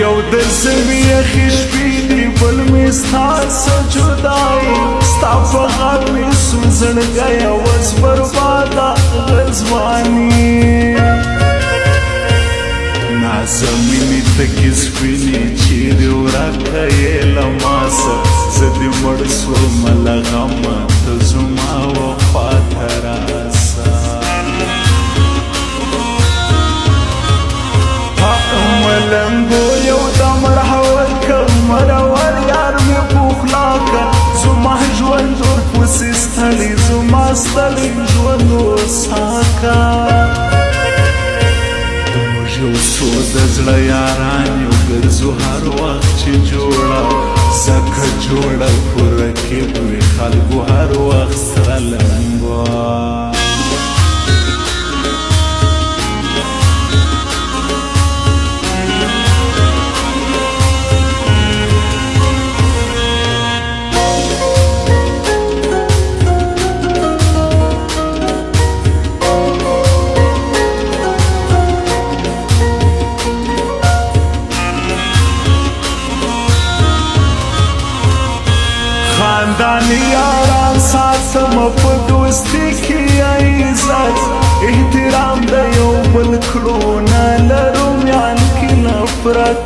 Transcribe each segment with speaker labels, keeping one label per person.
Speaker 1: یو د زوی یخې شپې دي بل مې ستا څه جدایي ستا په غم مې سو زړګی اوس برباده غزواني نازمینې تکې سپینې چیرې ورکه یې له ما څه زه دې مړ سومه له غمه ته زما وفا ته راسه ملنګو یو دم راوړکه مرور یار مې پوخلاکه زما ژوند ورپسې ستړی زما ستړی ژوند وساکه یو څو د زړه یاران یو ګرځو هر وخت چې جوړه ځکه جوړه په رقیب وي خلکو هر وخت سره لنګوا خاندانی یاران ساتم په دوستی کې عزت احترام د یو بل کړو نه لرو میان کې نفرت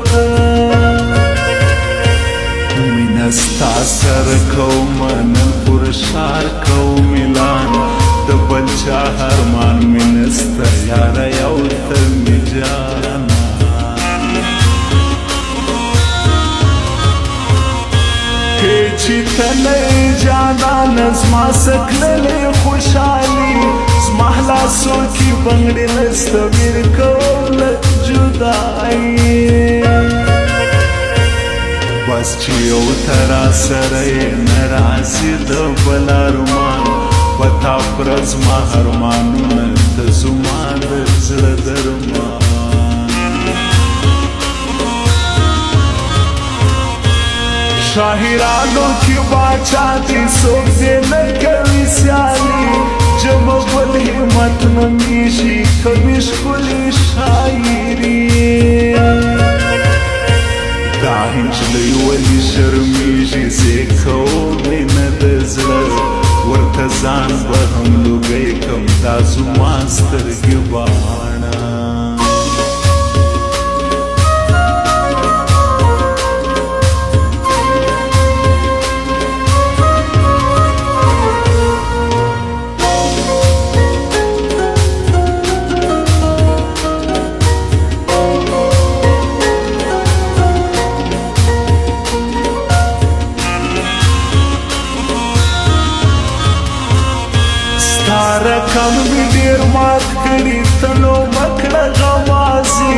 Speaker 1: مینه ستا سره کوم نن پر ښار کوم اعلان د بل چا ارمان مې نسته یاره یو ته مې جانه چې تلې جانان زما سکللې خوشحالي زما لاسو کې بنګړې نسته ویر کوم جدایي بس چې یو ترا سره نه راځي د بل ارمان په تا پر زما ارمانونه د زما د زړه درمان شاهرانو کی باچا دی څوک دې نه کوي سیالي جمع بل همت نه میشي کمی ښکلې شاعري دا نجلۍ ولې شرمېږي زه کوم مینه د زړه ورته ځان به هم لوګی کم دا زما سترګې باڼه رقم مې ډېر مات کړي تلو مکړه غمازي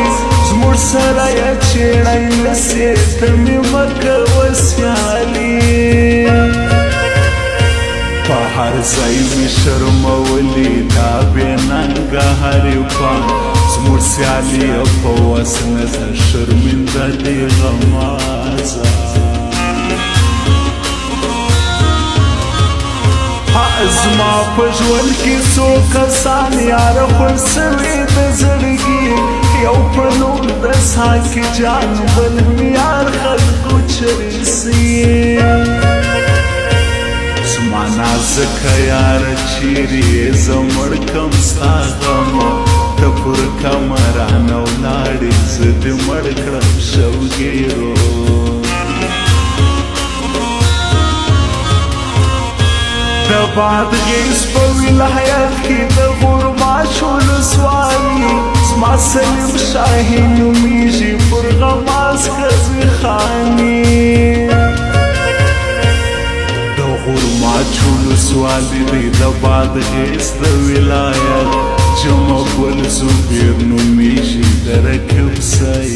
Speaker 1: زموږ سره یې چېړی نسې ته مې مکوه سیالي په هر ځای مې شرمولي دا بې ننګه هرې پام زموږ سیالي په وس نه ده شرمنده دې غمازه زما په ژوند کې څو کسان یار خوښ سوي د زړګي یو په نوم د ساقي جان بل مې یار خلکو چرسي زما نازکه یار چیرې زه مړ کم ستا غمه ته پر کمرانه ولاړې زه دې مړ کړم شوګیرو د بادغیس په ولایت کې د غورماش ولسوالي زما سلیم شاهي نومیږي پر غماز ښځې خاني د غورماش ولسوالي دی د بادغیس د ولایت جمع ګل زبیر نومیږي د رقیب سید